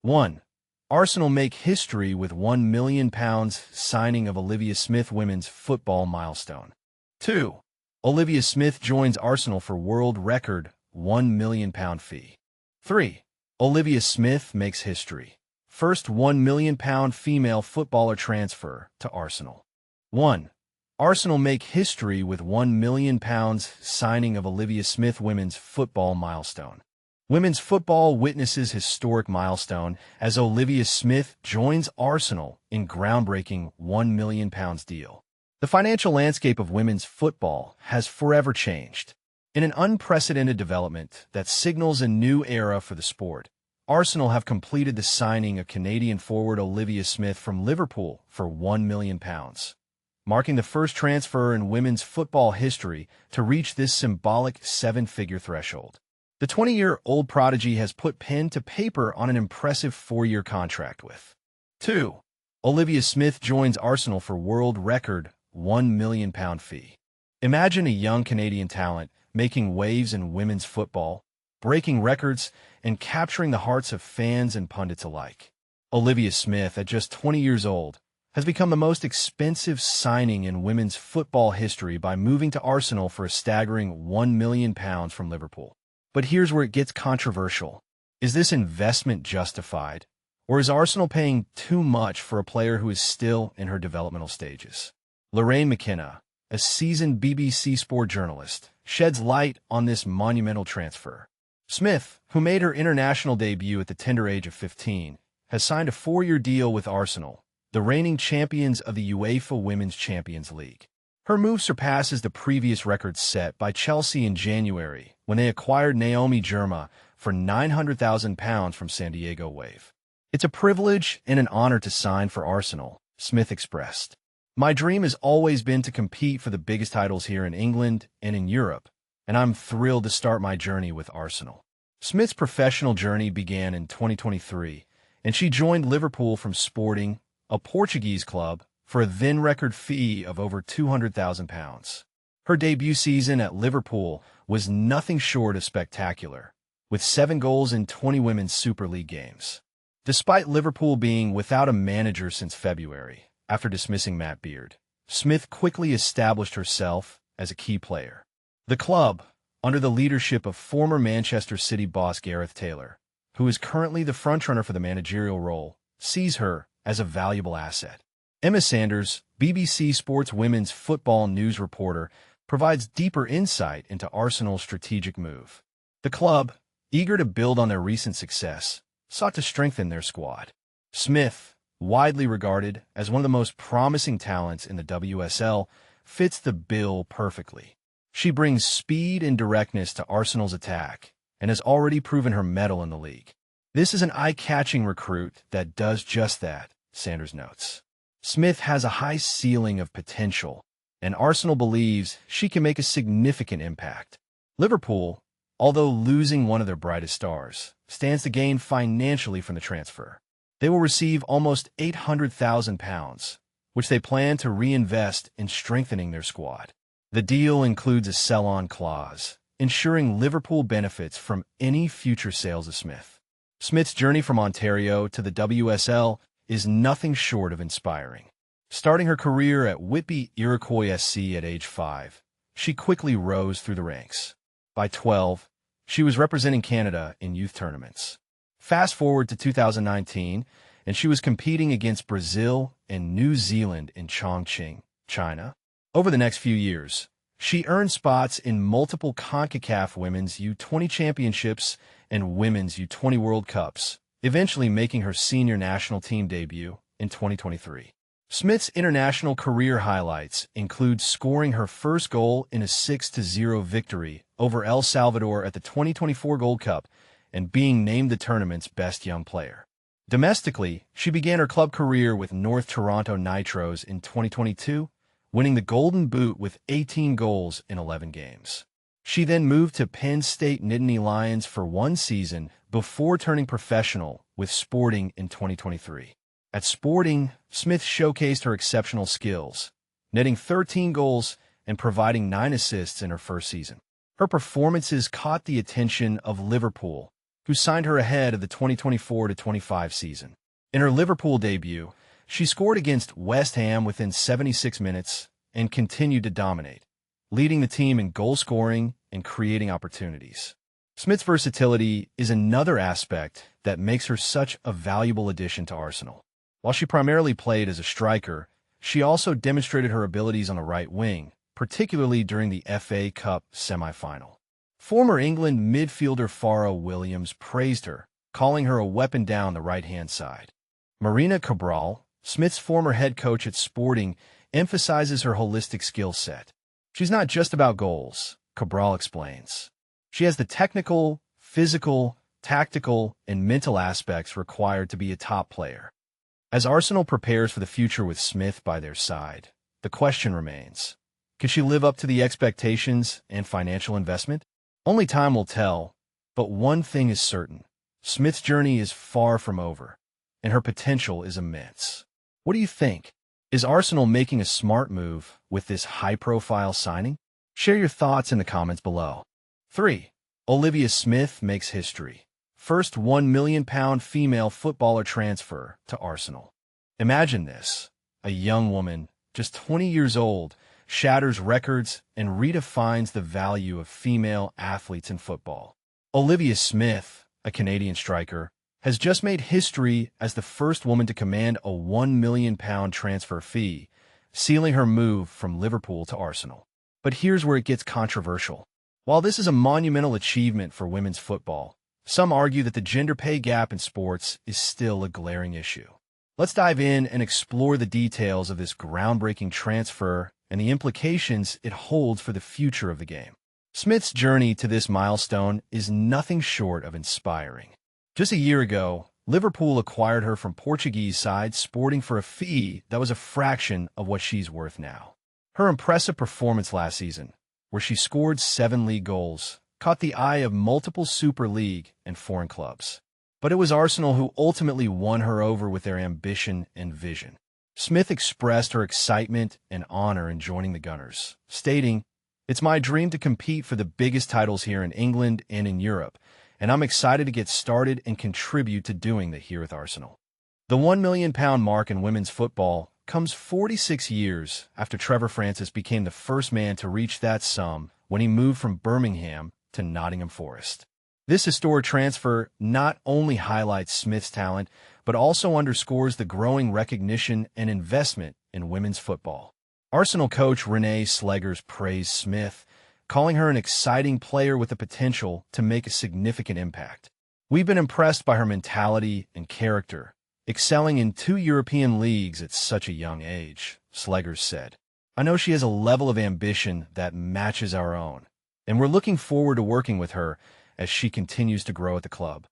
1. Arsenal make history with £1 million signing of Olivia Smith women's football milestone. 2. Olivia Smith joins Arsenal for world record £1 million fee. 3. Olivia Smith makes history. First £1 million female footballer transfer to Arsenal. 1. Arsenal make history with £1 million signing of Olivia Smith women's football milestone. Women's football witnesses historic milestone as Olivia Smith joins Arsenal in groundbreaking £1 million deal. The financial landscape of women's football has forever changed. In an unprecedented development that signals a new era for the sport, Arsenal have completed the signing of Canadian forward Olivia Smith from Liverpool for £1 million, marking the first transfer in women's football history to reach this symbolic seven-figure threshold. The 20-year-old prodigy has put pen to paper on an impressive 4-year contract with 2. Olivia Smith joins Arsenal for world record £1 million fee. Imagine a young Canadian talent making waves in women's football, breaking records, and capturing the hearts of fans and pundits alike. Olivia Smith, at just 20 years old, has become the most expensive signing in women's football history by moving to Arsenal for a staggering £1 million from Liverpool. But here's where it gets controversial. Is this investment justified, or is Arsenal paying too much for a player who is still in her developmental stages? Lorraine McKenna, a seasoned BBC Sport journalist, sheds light on this monumental transfer. Smith, who made her international debut at the tender age of 15, has signed a 4-year deal with Arsenal, the reigning champions of the UEFA Women's Champions League. Her move surpasses the previous record set by Chelsea in January when they acquired Naomi Germa for £900,000 from San Diego Wave. It's a privilege and an honor to sign for Arsenal, Smith expressed. My dream has always been to compete for the biggest titles here in England and in Europe, and I'm thrilled to start my journey with Arsenal. Smith's professional journey began in 2023, and she joined Liverpool from Sporting, a Portuguese club, for a then-record fee of over £200,000. Her debut season at Liverpool was nothing short of spectacular, with 7 goals in 20 Women's Super League games. Despite Liverpool being without a manager since February, after dismissing Matt Beard, Smith quickly established herself as a key player. The club, under the leadership of former Manchester City boss Gareth Taylor, who is currently the frontrunner for the managerial role, sees her as a valuable asset. Emma Sanders, BBC Sports women's football news reporter, provides deeper insight into Arsenal's strategic move. The club, eager to build on their recent success, sought to strengthen their squad. Smith, widely regarded as one of the most promising talents in the WSL, fits the bill perfectly. She brings speed and directness to Arsenal's attack and has already proven her mettle in the league. This is an eye-catching recruit that does just that, Sanders notes. Smith has a high ceiling of potential, and Arsenal believes she can make a significant impact. Liverpool, although losing one of their brightest stars, stands to gain financially from the transfer. They will receive almost £800,000, which they plan to reinvest in strengthening their squad. The deal includes a sell-on clause, ensuring Liverpool benefits from any future sales of Smith. Smith's journey from Ontario to the WSL is nothing short of inspiring. Starting her career at Whitby Iroquois SC at age 5, she quickly rose through the ranks. By 12, she was representing Canada in youth tournaments. Fast forward to 2019, and she was competing against Brazil and New Zealand in Chongqing, China. Over the next few years, she earned spots in multiple CONCACAF Women's U20 Championships and Women's U20 World Cups, eventually making her senior national team debut in 2023. Smith's international career highlights include scoring her first goal in a 6-0 victory over El Salvador at the 2024 Gold Cup and being named the tournament's best young player. Domestically, she began her club career with North Toronto Nitros in 2022, winning the Golden Boot with 18 goals in 11 games. She then moved to Penn State Nittany Lions for 1 season before turning professional with Sporting in 2023. At Sporting, Smith showcased her exceptional skills, netting 13 goals and providing 9 assists in her first season. Her performances caught the attention of Liverpool, who signed her ahead of the 2024-25 season. In her Liverpool debut, she scored against West Ham within 76 minutes and continued to dominate, leading the team in goal scoring and creating opportunities. Smith's versatility is another aspect that makes her such a valuable addition to Arsenal. While she primarily played as a striker, she also demonstrated her abilities on the right wing, particularly during the FA Cup semi-final. Former England midfielder Farrell Williams praised her, calling her a weapon down the right-hand side. Marina Cabral, Smith's former head coach at Sporting, emphasizes her holistic skill set. She's not just about goals, Cabral explains. She has the technical, physical, tactical, and mental aspects required to be a top player. As Arsenal prepares for the future with Smith by their side, the question remains, can she live up to the expectations and financial investment? Only time will tell, but one thing is certain. Smith's journey is far from over, and her potential is immense. What do you think? Is Arsenal making a smart move with this high-profile signing? Share your thoughts in the comments below. 3. Olivia Smith makes history. First £1 million female footballer transfer to Arsenal. Imagine this. A young woman, just 20 years old, shatters records and redefines the value of female athletes in football. Olivia Smith, a Canadian striker, has just made history as the first woman to command a £1 million transfer fee, sealing her move from Liverpool to Arsenal. But here's where it gets controversial. While this is a monumental achievement for women's football, some argue that the gender pay gap in sports is still a glaring issue. Let's dive in and explore the details of this groundbreaking transfer and the implications it holds for the future of the game. Smith's journey to this milestone is nothing short of inspiring. Just a year ago, Liverpool acquired her from Portuguese side Sporting for a fee that was a fraction of what she's worth now. Her impressive performance last season, where she scored 7 league goals, caught the eye of multiple Super League and foreign clubs. But it was Arsenal who ultimately won her over with their ambition and vision. Smith expressed her excitement and honor in joining the Gunners, stating, "It's my dream to compete for the biggest titles here in England and in Europe, and I'm excited to get started and contribute to doing that here with Arsenal." The £1 million mark in women's football comes 46 years after Trevor Francis became the first man to reach that sum when he moved from Birmingham to Nottingham Forest. This historic transfer not only highlights Smith's talent, but also underscores the growing recognition and investment in women's football. Arsenal coach Renee Slegers praised Smith, calling her an exciting player with the potential to make a significant impact. "We've been impressed by her mentality and character, excelling in 2 European leagues at such a young age," Slegers said. "I know she has a level of ambition that matches our own, and we're looking forward to working with her as she continues to grow at the club."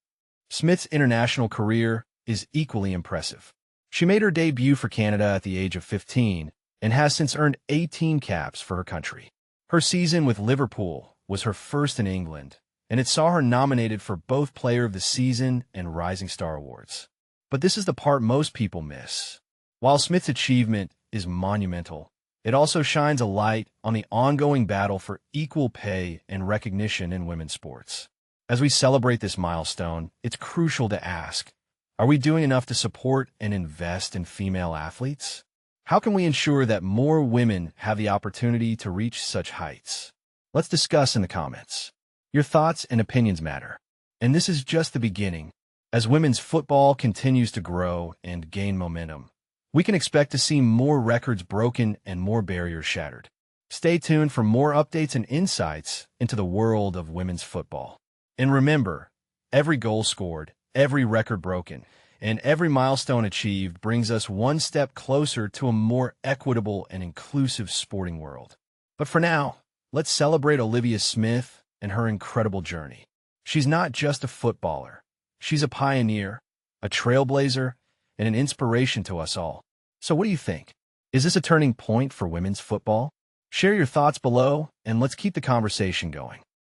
Smith's international career is equally impressive. She made her debut for Canada at the age of 15 and has since earned 18 caps for her country. Her season with Liverpool was her first in England, and it saw her nominated for both Player of the Season and Rising Star Awards. But this is the part most people miss. While Smith's achievement is monumental, it also shines a light on the ongoing battle for equal pay and recognition in women's sports. As we celebrate this milestone, it's crucial to ask, are we doing enough to support and invest in female athletes? How can we ensure that more women have the opportunity to reach such heights? Let's discuss in the comments. Your thoughts and opinions matter. And this is just the beginning. As women's football continues to grow and gain momentum, we can expect to see more records broken and more barriers shattered. Stay tuned for more updates and insights into the world of women's football. And remember, every goal scored, every record broken, and every milestone achieved brings us one step closer to a more equitable and inclusive sporting world. But for now, let's celebrate Olivia Smith and her incredible journey. She's not just a footballer. She's a pioneer, a trailblazer, and an inspiration to us all. So what do you think? Is this a turning point for women's football? Share your thoughts below, and let's keep the conversation going.